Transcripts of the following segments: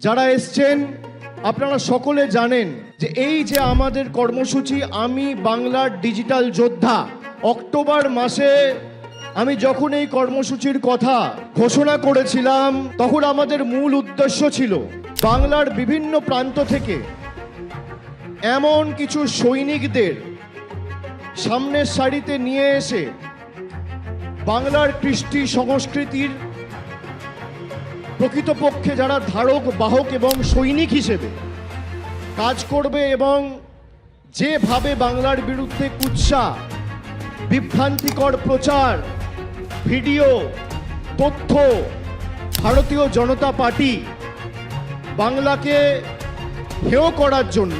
যারা এসছেন আপনারা সকলে জানেন যে এই যে আমাদের কর্মসূচি আমি বাংলার ডিজিটাল যোদ্ধা, অক্টোবর মাসে আমি যখন এই কর্মসূচির কথা ঘোষণা করেছিলাম তখন আমাদের মূল উদ্দেশ্য ছিল বাংলার বিভিন্ন প্রান্ত থেকে এমন কিছু সৈনিকদের সামনের সারিতে নিয়ে এসে বাংলার কৃষ্টি সংস্কৃতির প্রকৃতপক্ষে যারা ধারক বাহক এবং সৈনিক হিসেবে কাজ করবে এবং যেভাবে বাংলার বিরুদ্ধে কুৎসা, বিভ্রান্তিকর প্রচার, ভিডিও, তথ্য ভারতীয় জনতা পার্টি বাংলাকে হেয় করার জন্য,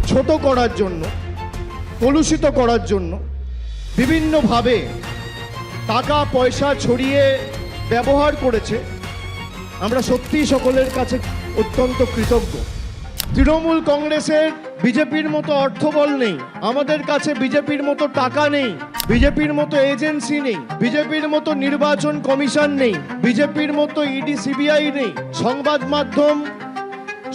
ছোট করার জন্য, কলুষিত করার জন্য বিভিন্নভাবে টাকা পয়সা ছড়িয়ে ব্যবহার করেছে, আমরা সত্যিই সকলের কাছে অত্যন্ত কৃতজ্ঞ। তৃণমূল কংগ্রেসের বিজেপির মতো অর্থবল নেই, আমাদের কাছে বিজেপির মতো টাকা নেই, বিজেপির মতো এজেন্সি নেই, বিজেপির মতো নির্বাচন কমিশন নেই, বিজেপির মতো ইডি সিবিআই নেই, সংবাদ মাধ্যম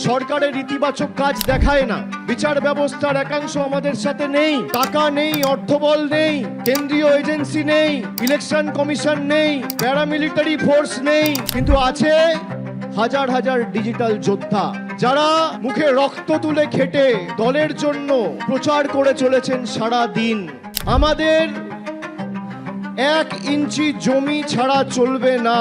সরকারের ইতিবাচক কাজ দেখায় না, বিচার ব্যবস্থার একাংশ আমাদের সাথে নেই, টাকা নেই, অর্থবল নেই, কেন্দ্রীয় এজেন্সি নেই, ইলেকশন কমিশন নেই, প্যারামিলিটারি ফোর্স নেই, কিন্তু আছে হাজার হাজার ডিজিটাল যোদ্ধা যারা মুখে রক্ত তুলে খেটে দলের জন্য প্রচার করে চলেছেন সারা দিন। আমাদের 1 ইঞ্চি জমি ছাড়া চলবে না,